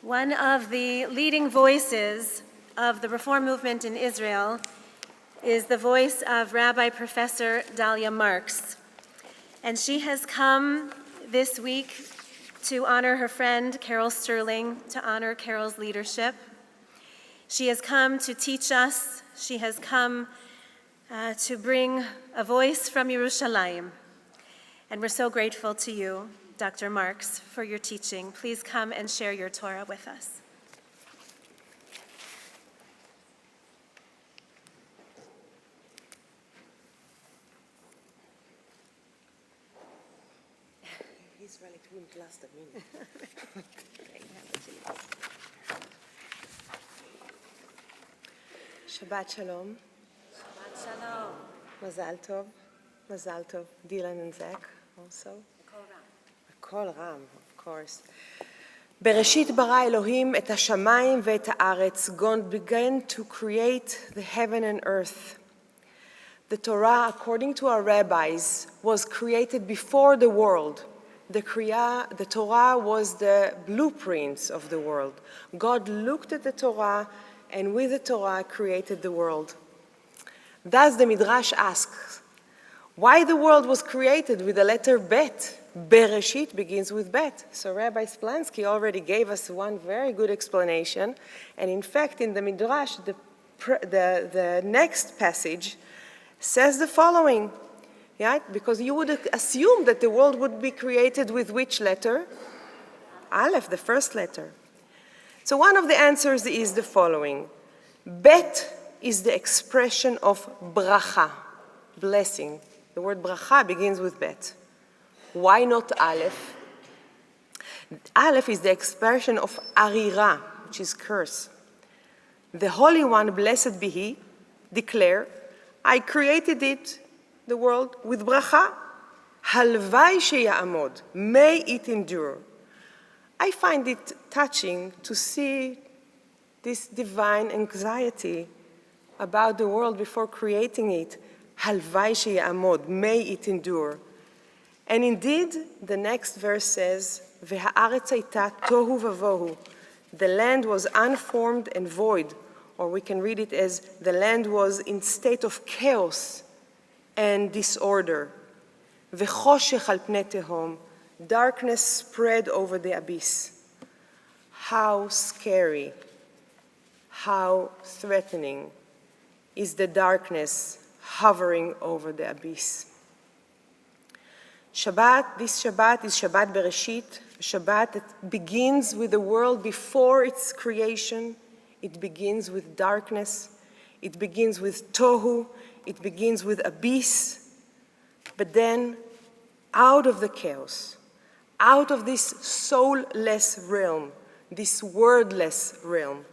One of the leading voices of the Reform movement in Israel is the voice of Rabbi Professor Dalia Marx. And she has come this week to honor her friend Carol Sterling, to honor Carol's leadership. She has come to teach us. She has come to bring a voice from Yerushalayim. And we're so grateful to you, Dr. Marx, for your teaching. Please come and share your Torah with us. Shabbat shalom. Shabbat shalom. Mazal tov. Mazal tov. Dylan and Zach also. Kol Ram, of course. Bereshit bara Elohim et hashamayim ve'et haaretz. God began to create the heaven and earth. The Torah, according to our rabbis, was created before the world. The Torah was the blueprints of the world. God looked at the Torah and with the Torah created the world. Thus the Midrash asks, why the world was created with the letter Bet? Bereshit begins with Bet. So Rabbi Splansky already gave us one very good explanation. And in fact, in the Midrash, the next passage says the following, right? Because you would assume that the world would be created with which letter? Aleph, the first letter. So one of the answers is the following. Bet is the expression of bracha, blessing. The word bracha begins with Bet. Why not Aleph? Aleph is the expression of arira, which is curse. The Holy One, blessed be He, declare, I created it, the world, with bracha. Halvai sheya'amod, may it endure. I find it touching to see this divine anxiety about the world before creating it. Halvai sheya'amod, may it endure. And indeed, the next verse says, V'ha'aretz hayta tohu vavohu. The land was unformed and void, or we can read it as the land was in state of chaos and disorder. V'choshech al pnei tehom. Darkness spread over the abyss. How scary, how threatening is the darkness hovering over the abyss. Shabbat, this Shabbat is Shabbat Bereshit, a Shabbat that begins with the world before its creation. It begins with darkness. It begins with tohu. It begins with abyss. But then, out of the chaos, out of this soulless realm, this wordless realm,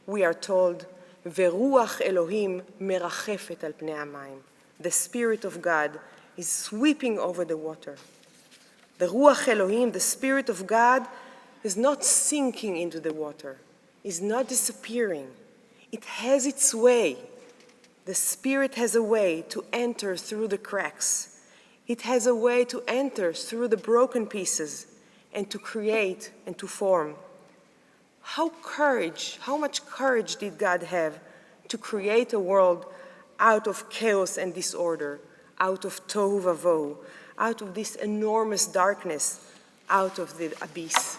we are told, Veruach Elohim merachefet al pnei hamayim. The Spirit of God is sweeping over the water. The Ruach Elohim, the Spirit of God, is not sinking into the water, is not disappearing. It has its way. The Spirit has a way to enter through the cracks. It has a way to enter through the broken pieces and to create and to form. How much courage did God have to create a world out of chaos and disorder, out of tohu vavohu, out of this enormous darkness, out of the abyss?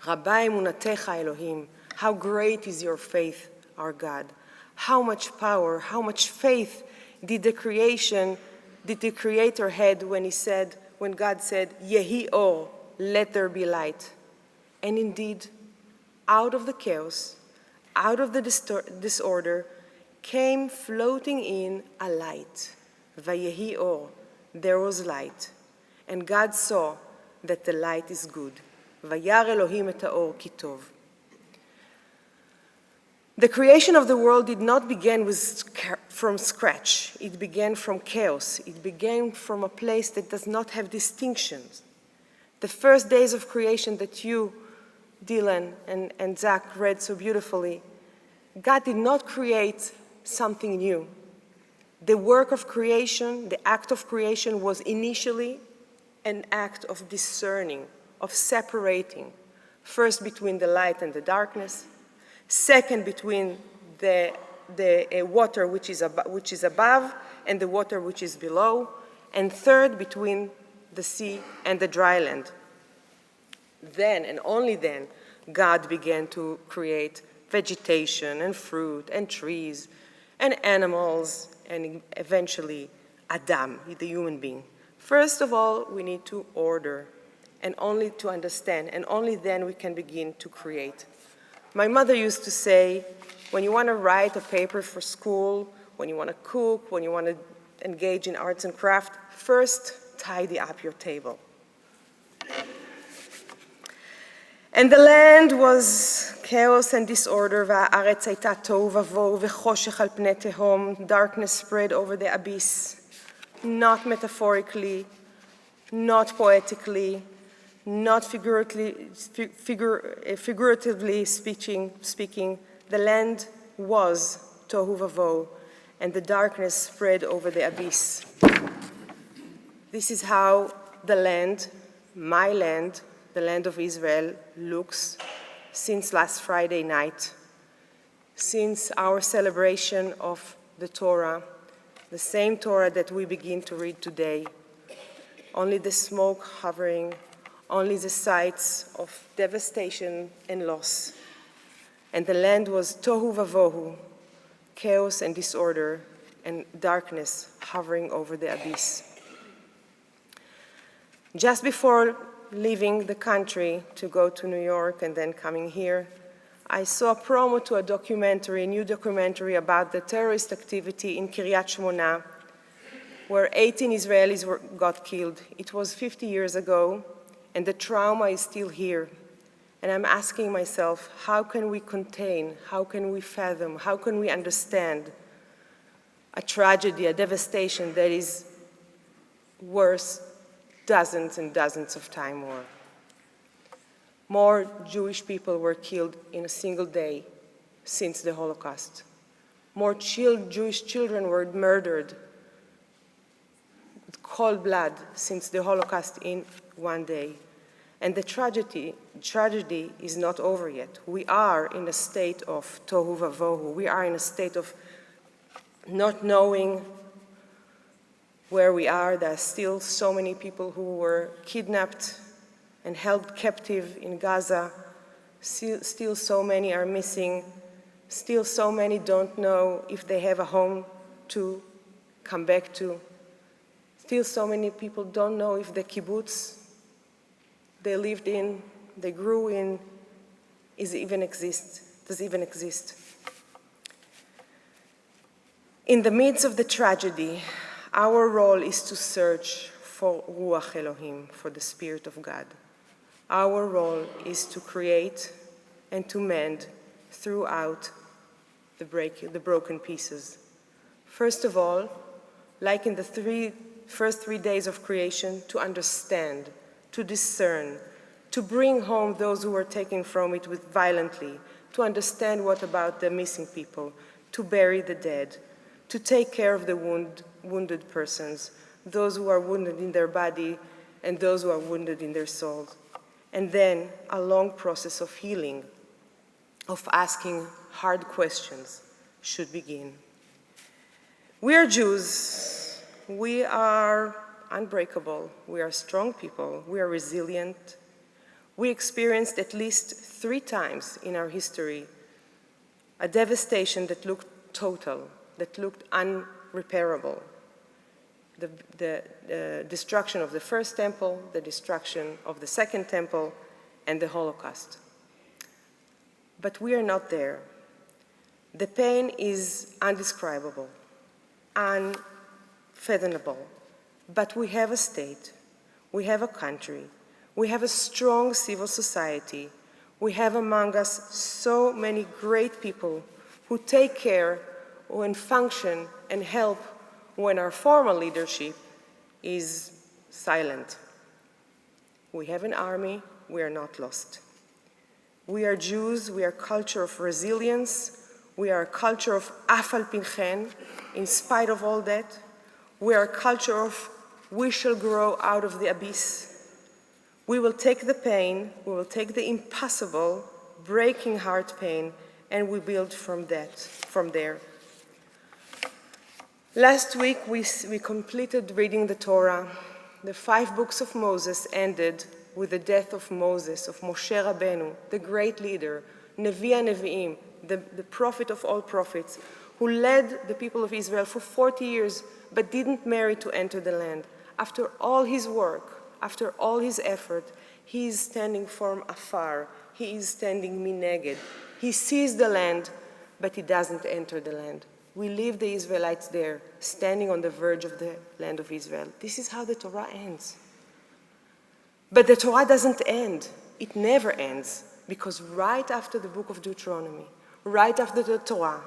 Rabbi emunatecha Elohim, how great is your faith, our God. How much power, how much faith did the Creator had when God said, Yehi or, let there be light. And indeed, out of the chaos, out of the disorder, came floating in a light. Vayehi or, there was light. And God saw that the light is good. Vayar Elohim et haor ki tov. The creation of the world did not begin from scratch. It began from chaos. It began from a place that does not have distinctions. The first days of creation that you, Dylan and Zach, read so beautifully, God did not create something new. The work of creation, the act of creation, was initially an act of discerning, of separating First, between the light and the darkness. Second, between the water which is above and the water which is below. And third, between the sea and the dry land. Then, and only then, God began to create vegetation and fruit and trees and animals and eventually Adam, the human being. First of all, we need to order and only to understand, and only then we can begin to create. My mother used to say, when you want to write a paper for school, when you want to cook, when you want to engage in arts and craft, first tidy up your table. And the land was chaos and disorder, והארץ הייתה תוהו ובוהו וחושך על פני תהום, darkness spread over the abyss, not metaphorically, not poetically, not figuratively speaking, the land was tohu vavohu, and the darkness spread over the abyss. This is how the land, my land, the land of Israel, looks since last Friday night, since our celebration of the Torah, the same Torah that we begin to read today. Only the smoke hovering, only the sights of devastation and loss. And the land was tohu vavohu, chaos and disorder and darkness hovering over the abyss. Just before leaving the country to go to New York and then coming here, I saw a promo to a new documentary about the terrorist activity in Kiryat Shmona, where 18 Israelis got killed. It was 50 years ago, and the trauma is still here. And I'm asking myself, how can we contain, how can we fathom, how can we understand a tragedy, a devastation that is worse dozens and dozens of times more? More Jewish people were killed in a single day since the Holocaust. More Jewish children were murdered with cold blood since the Holocaust in one day. And the tragedy is not over yet. We are in a state of tohu vavohu. We are in a state of not knowing where we are. There are still so many people who were kidnapped and held captive in Gaza. Still so many are missing. Still so many don't know if they have a home to come back to. Still so many people don't know if the kibbutz they lived in, they grew in, does even exist. In the midst of the tragedy, our role is to search for Ruach Elohim, for the Spirit of God. Our role is to create and to mend throughout the broken pieces. First of all, like in the first 3 days of creation, to understand, to discern, to bring home those who were taken from it violently, to understand what about the missing people, to bury the dead, to take care of the wounded persons, those who are wounded in their body and those who are wounded in their soul. And then a long process of healing, of asking hard questions should begin. We are Jews. We are unbreakable. We are strong people. We are resilient. We experienced at least 3 times in our history a devastation that looked total, that looked unrepairable. The destruction of the first temple, the destruction of the second temple, and the Holocaust. But we are not there. The pain is undescribable, unfathomable. But we have a state, we have a country, we have a strong civil society. We have among us so many great people who take care and function and help when our formal leadership is silent. We have an army, we are not lost. We are Jews, we are a culture of resilience, we are a culture of af al pi chen, in spite of all that. We are a culture of we shall grow out of the abyss. We will take the pain, we will take the impossible, breaking heart pain, and we build from there. Last week, we completed reading the Torah. The 5 books of Moses ended with the death of Moses, of Moshe Rabbeinu, the great leader, Nevi HaNevi'im, the prophet of all prophets, who led the people of Israel for 40 years, but didn't marry to enter the land. After all his work, after all his effort, he is standing from afar. He is standing mineged. He sees the land, but he doesn't enter the land. We leave the Israelites there, standing on the verge of the land of Israel. This is how the Torah ends. But the Torah doesn't end. It never ends, because right after the book of Deuteronomy, right after the Torah,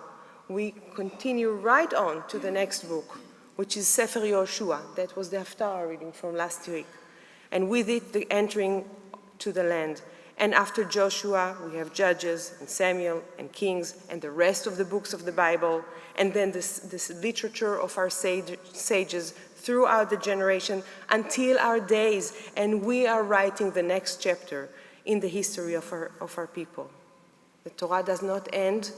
we continue right on to the next book, which is Sefer Yoshua. That was the Haftarah reading from last week. And with it, the entering to the land. And after Joshua, we have Judges and Samuel and Kings and the rest of the books of the Bible, and then this literature of our sages throughout the generation until our days, and we are writing the next chapter in the history of our people. The Torah does not end.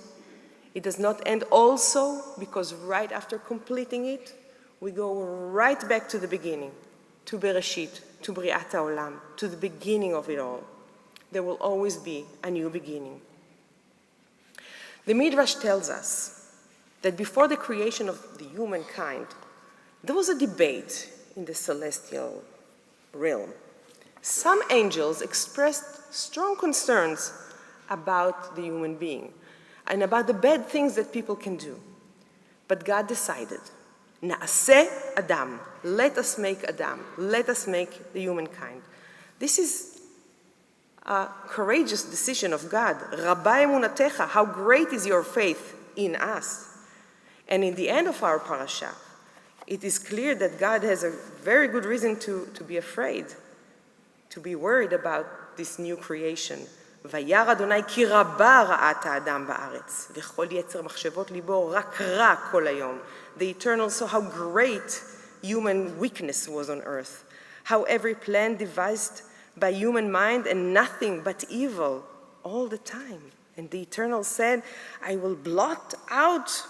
It does not end also because right after completing it, we go right back to the beginning, to Bereshit, to Briat HaOlam, to the beginning of it all. There will always be a new beginning. The Midrash tells us that before the creation of the humankind, there was a debate in the celestial realm. Some angels expressed strong concerns about the human being and about the bad things that people can do. But God decided, Na'aseh Adam, let us make Adam, let us make the humankind. This is a courageous decision of God. Rabbi emunatecha, how great is your faith in us. And in the end of our parasha, it is clear that God has a very good reason to be afraid, to be worried about this new creation. וירא אדוני כי רבה רעת האדם בארץ, וכל יצר מחשבות ליבו רק רע כל היום. The Eternal saw how great human weakness was on earth, how every plan devised by human mind and nothing but evil all the time. And the Eternal said, I will blot out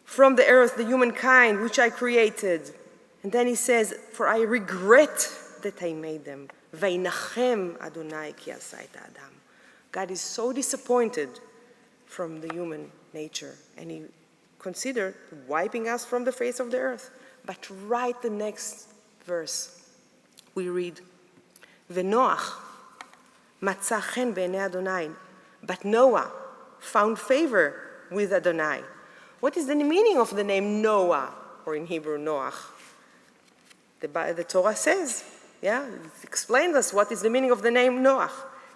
from the earth the humankind which I created. And then he says, for I regret that I made them. Vaynachem Adonai ki asa et Adam. God is so disappointed from the human nature, and he considered wiping us from the face of the earth. But right the next verse, we read, V'Noach matzah chen b'nei Adonai. But Noah found favor with Adonai. What is the meaning of the name Noah, or in Hebrew, Noach? The Torah says, it explains us what is the meaning of the name Noach.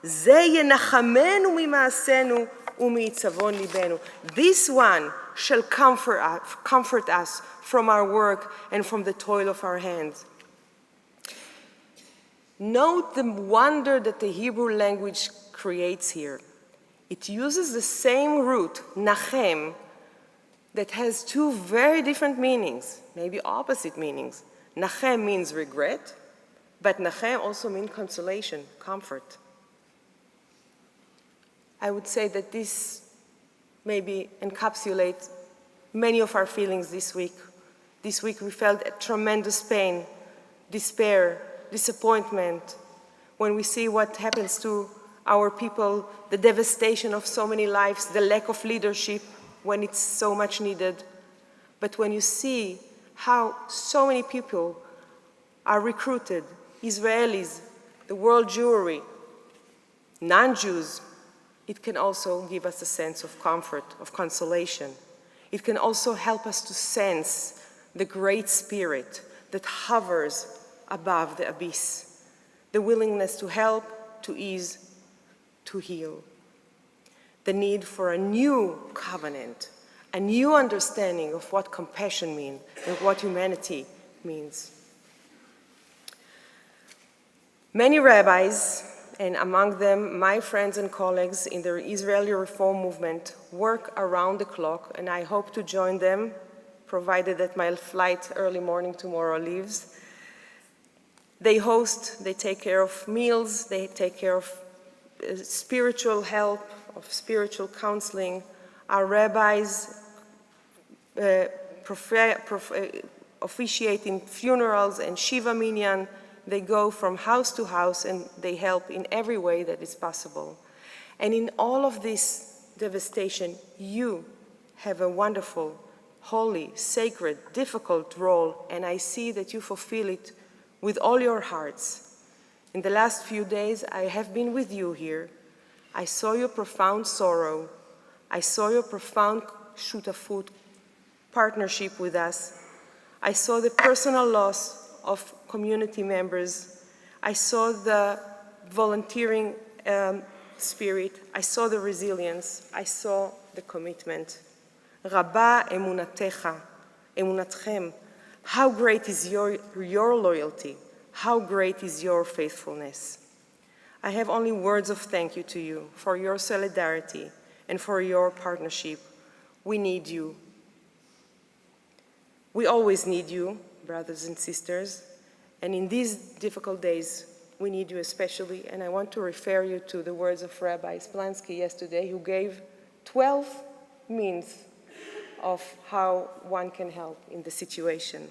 Ze yenachamenu mima'asenu umi'itzavon libenu. This one shall comfort us from our work and from the toil of our hands. Note the wonder that the Hebrew language creates here. It uses the same root, nachem, that has 2 very different meanings, maybe opposite meanings. Nachem means regret, but nachem also means consolation, comfort. I would say that this maybe encapsulates many of our feelings this week. This week we felt a tremendous pain, despair, disappointment when we see what happens to our people, the devastation of so many lives, the lack of leadership when it's so much needed. But when you see how so many people are recruited, Israelis, the world Jewry, non-Jews, it can also give us a sense of comfort, of consolation. It can also help us to sense the great spirit that hovers above the abyss, the willingness to help, to ease, to heal. The need for a new covenant, a new understanding of what compassion means and what humanity means. Many rabbis, and among them my friends and colleagues in the Israeli Reform movement, work around the clock, and I hope to join them, provided that my flight early morning tomorrow leaves, They host, they take care of meals, they take care of spiritual help, of spiritual counseling. Our rabbis officiate in funerals and Shiva Minyan. They go from house to house and they help in every way that is possible. And in all of this devastation, you have a wonderful, holy, sacred, difficult role, and I see that you fulfill it with all your hearts. In the last few days, I have been with you here. I saw your profound sorrow. I saw your profound shutafut, partnership with us. I saw the personal loss of community members. I saw the volunteering spirit. I saw the resilience. I saw the commitment. Rabba emunatecha, emunatchem. How great is your loyalty? How great is your faithfulness? I have only words of thank you to you for your solidarity and for your partnership. We need you. We always need you, brothers and sisters, and in these difficult days, we need you especially, and I want to refer you to the words of Rabbi Splansky yesterday, who gave 12 means of how one can help in the situation.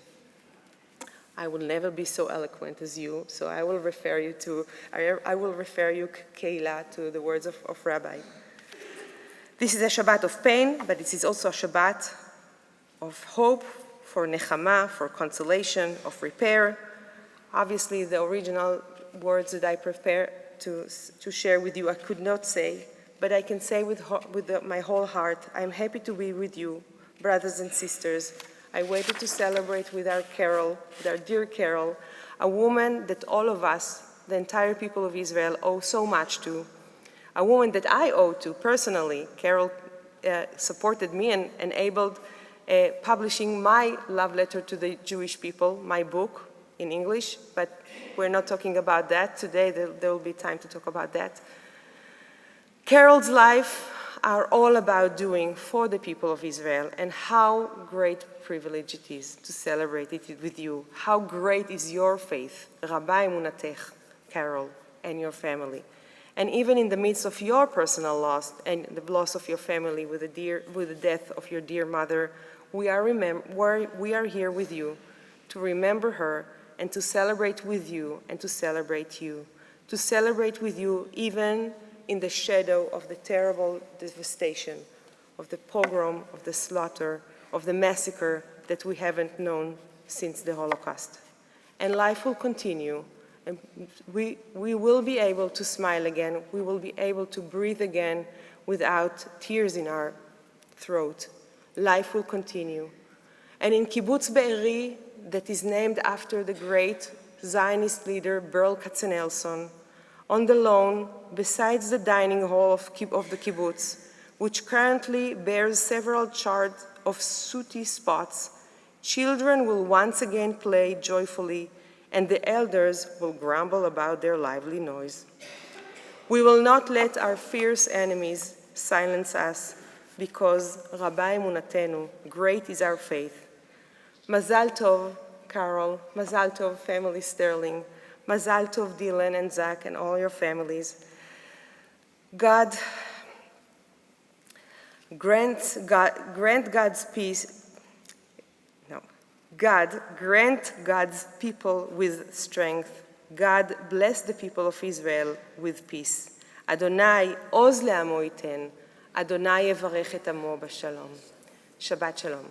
I will never be so eloquent as you, so I will refer you, Keilah, to the words of Rabbi. This is a Shabbat of pain, but this is also a Shabbat of hope, for nechama, for consolation, of repair. Obviously, the original words that I prepared to share with you, I could not say, but I can say with my whole heart, I'm happy to be with you, brothers and sisters. I waited to celebrate with our Carol, with our dear Carol, a woman that all of us, the entire people of Israel, owe so much to, a woman that I owe to personally. Carol supported me and enabled publishing my love letter to the Jewish people, my book in English, but we're not talking about that today. There will be time to talk about that. Carol's life are all about doing for the people of Israel, and how great privilege it is to celebrate it with you. How great is your faith, Rabbi Emunatech, Carol, and your family. And even in the midst of your personal loss and the loss of your family with the death of your dear mother, we are here with you to remember her and to celebrate with you and to celebrate you. To celebrate with you even in the shadow of the terrible devastation, of the pogrom, of the slaughter, of the massacre that we haven't known since the Holocaust. And life will continue, and we will be able to smile again. We will be able to breathe again without tears in our throat. Life will continue. And in Kibbutz Be'eri, that is named after the great Zionist leader Berl Katzenelson, on the lawn, besides the dining hall of the kibbutz, which currently bears several charts of sooty spots, children will once again play joyfully, and the elders will grumble about their lively noise. We will not let our fierce enemies silence us, because Rabbi Emunatenu, great is our faith. Mazal Tov, Carol, Mazal Tov, family Sterling, Mazal Tov, Dylan and Zach and all your families. God grant God's peace. No. God grant God's people with strength. God bless the people of Israel with peace. Adonai oz le'amo iten. Adonai yevarech et amo b'shalom. Shabbat shalom.